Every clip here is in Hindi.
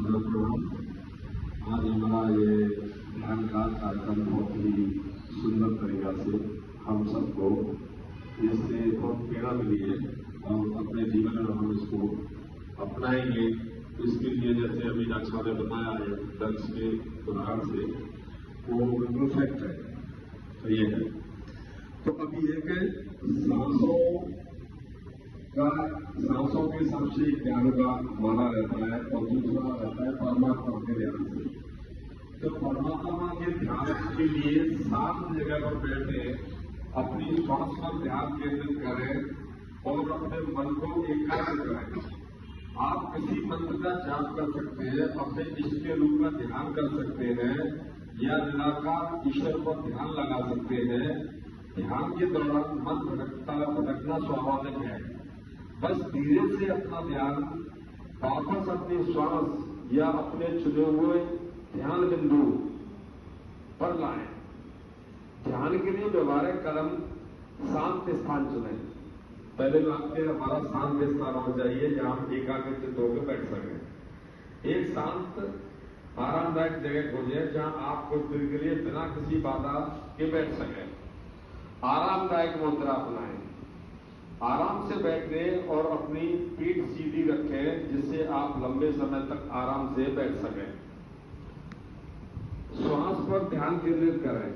आज हमारा ये ध्यान का कार्यक्रम बहुत ही सुंदर तरीका से हम सबको इससे बहुत प्रेरणा मिली है और अपने जीवन में हम इसको अपनाएंगे। इसके लिए जैसे अभी डॉक्टर साहब ने बताया है ड्रग्स के उदाहरण से, वो बिल्कुल फैक्ट है, तो ये है। तो अभी एक सांसों के सबसे ज्ञान का माना रहता है और दूसरा रहता है परमात्मा के ध्यान से। तो परमात्मा के ध्यान के लिए शांत जगह पर बैठे अपनी श्वास पर ध्यान केंद्रित करें और अपने मन को एकाग्र करें। आप किसी मंत्र का जाप कर सकते हैं, अपने इष्ट के रूप में ध्यान कर सकते हैं या निराकार ईश्वर पर ध्यान लगा सकते हैं। ध्यान के दौरान मन भटकना स्वाभाविक है। बस धीरे से अपना ध्यान वापस अपनी श्वास या अपने चुने हुए ध्यान बिंदु पर लाएं। ध्यान के लिए व्यवहारिक कदम शांत स्थान चुनें। पहले आपके हमारा शांत स्थान हो जाइए जहां हम एकाग्रचित्त होकर बैठ सकें। एक शांत आरामदायक जगह खोजें जहां आप कुछ देर के लिए बिना किसी बाधा के बैठ सकें। आरामदायक मुद्रा अपनाएं। आराम से बैठें और अपनी पीठ सीधी रखें जिससे आप लंबे समय तक आराम से बैठ सकें। श्वास पर ध्यान केंद्रित करें।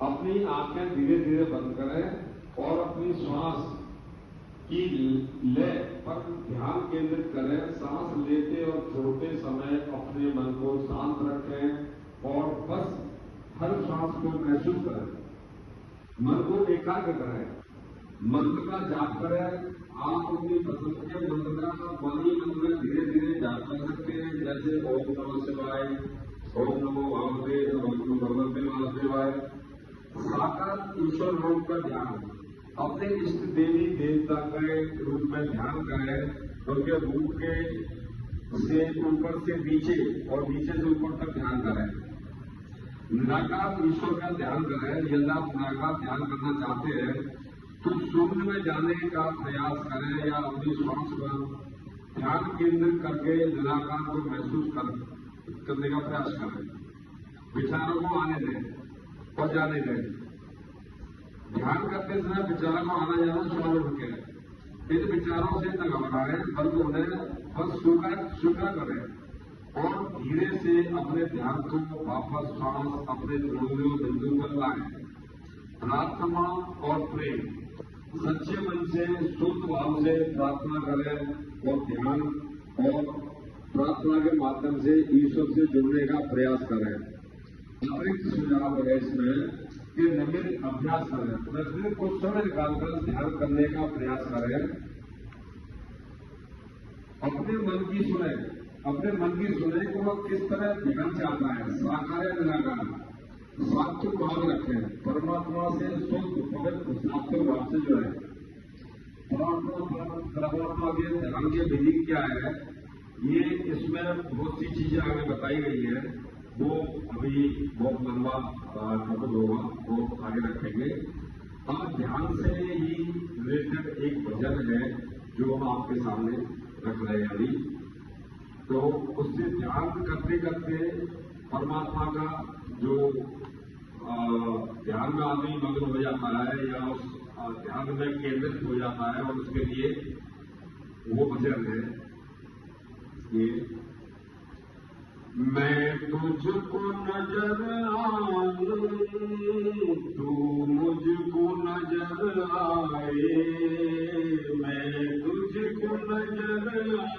अपनी आंखें धीरे धीरे बंद करें और अपनी श्वास की लय पर ध्यान केंद्रित करें। सांस लेते और छोड़ते समय अपने मन को शांत रखें और बस हर श्वास को महसूस करें। मन को एकाग्र करें। मंत्र का जाप करें। आप अपनी पसंद के मंत्र का मन में धीरे धीरे जाप कर सकते हैं, जैसे ओम नमः शिवाय, ओम नमो भगवते वासुदेवाय। साकार ईश्वर रूप का ध्यान, अपने इष्ट देवी देवता के रूप में ध्यान करें। उनके रूप के से ऊपर से नीचे और नीचे से ऊपर तक ध्यान करें। निराकार ईश्वर का ध्यान करें। यदि आप निराकार ध्यान करना चाहते हैं तो शून्य में जाने का प्रयास करें या अपनी श्वास पर ध्यान केंद्रित करके निराकार को महसूस करने का प्रयास करें। विचारों को आने दें और जाने दें। ध्यान करते समय विचारों को आना जाना स्वाभाविक है। इन विचारों से न घबराएं बल्कि उन्हें बस स्वीकार करें और धीरे से अपने ध्यान को वापस श्वास अपने जोड़ने बिंदु पर लाएं। प्रार्थना और प्रेम, सच्चे मन से शुद्ध भाव से प्रार्थना करें और ध्यान और प्रार्थना के माध्यम से ईश्वर से जुड़ने का प्रयास करें। अतिरिक्त सुझाव है इसमें कि नियमित अभ्यास करें। प्रतिदिन कुछ समय निकालकर ध्यान करने का प्रयास करें। अपने मन की सुने कि वह किस तरह ध्यान चाहता है, साकार या निराकार। सात्विक भाव रखें। परमात्मा से शुद्ध पवित्र सात्विक भाव से जुड़े। परमात्मा के ध्यान की विधि क्या है, ये इसमें बहुत सी चीजें आगे बताई गई है, वो अभी बहुत लंबा टॉपिक होगा, वो आगे रखेंगे। अब ध्यान से ही रिलेटेड एक भजन है जो हम आपके सामने रख रहे हैं अभी। तो उससे ध्यान करते करते परमात्मा का जो ध्यान में आदमी मग्न हो जाता है या उस ध्यान में केंद्रित हो जाता है, और उसके लिए वो भजन है ये। मैं तुझको नजर आऊं, तू मुझको नजर आए। मैं तुझको नजर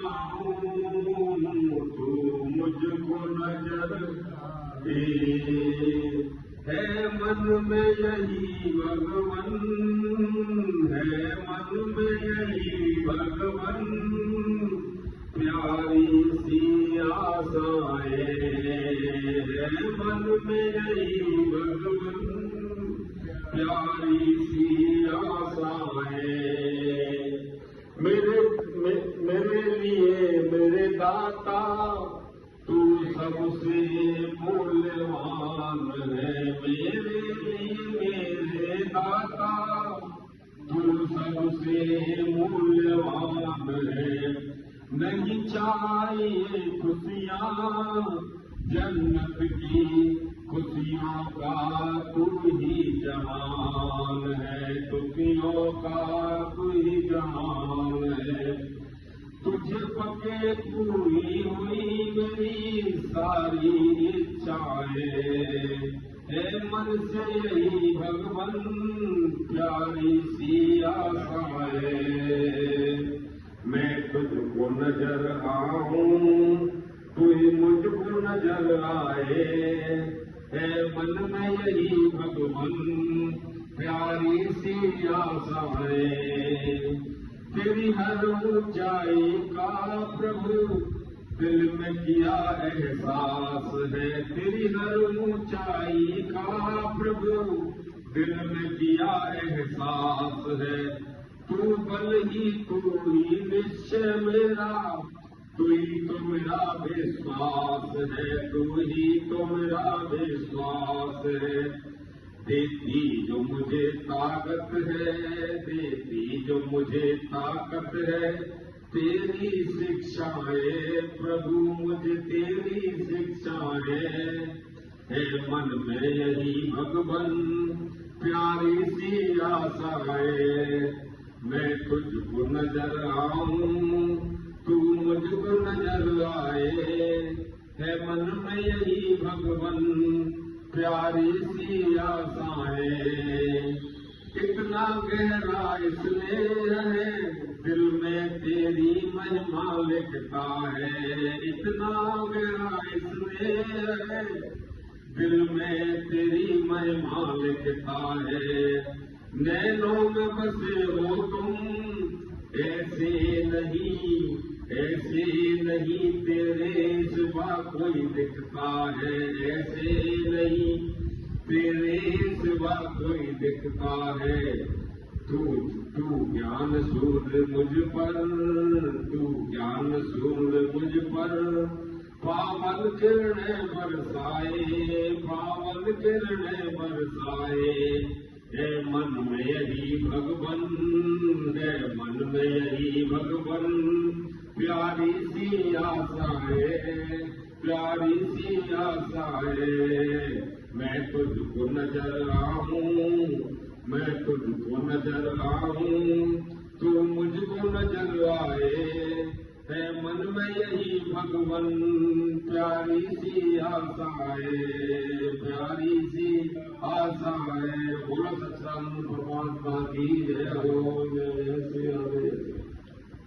आऊं, तू मुझको नजर आए। है मन में यही भगवन, है मन में यही भगवन, प्यारी सी आशाएं। है मन में यही भगवन, प्यारी सी आशाएं। मेरे लिए मेरे दाता तू सबसे मूल्यवान है। मेरे लिए मेरे दाता तू सबसे मूल्यवान है। नहीं चाहिए खुशियाँ जन्नत की खुशियों का तू ही जहान है, खुशियों का तू ही जहान है। तुझे पके पूरी हुई मेरी सारी इच्छाएं, है मन से यही भगवन प्यारी सी आशाएं। मैं तुझको नजर आऊं तू ही मुझको नजर आए, है मन में यही भगवन प्यारी सी आशाएं। तेरी हर ऊंचाई का प्रभु दिल में किया एहसास है, तेरी हर ऊंचाई का प्रभु दिल में किया एहसास है। तू बल ही तू ही निश्चय मेरा, तू ही तो मेरा विश्वास है, तू ही तो मेरा विश्वास है। देती जो मुझे ताकत है, देती जो मुझे ताकत है, तेरी शिक्षाएं प्रभु मुझे तेरी शिक्षाएं, है मन में यही भगवन प्यारी सी आशाएं। मैं तुझको नजर आऊं तू मुझको नजर आए, है मन में यही भगवन प्यारी सी आशाएं। इतना गहरा इसमें है दिल में तेरी महिमा लिखता है, इतना गहरा इसमें है दिल में तेरी महिमा लिखता है। नैनों में बसे हो तुम ऐसे नहीं तेरे सिवा कोई दिखता है, ऐसे नहीं तेरे सिवा कोई दिखता है। तू ज्ञान सूर्य मुझ पर, तू ज्ञान सूर्य मुझ पर पावन किरणें बरसाए, पावन किरणें बरसाए। है मन में यही भगवन, है मन में यही भगवन प्यारी सी आशाएं, प्यारी सी आशाएं। मैं तुझको नजर आऊं, मैं तुझको नजर आऊं तू मुझको नजर आए, है मन में यही भगवन प्यारी सी आशाएं, प्यारी सी आशाएं। बोलो सच्चा परमात्मा की जय हो।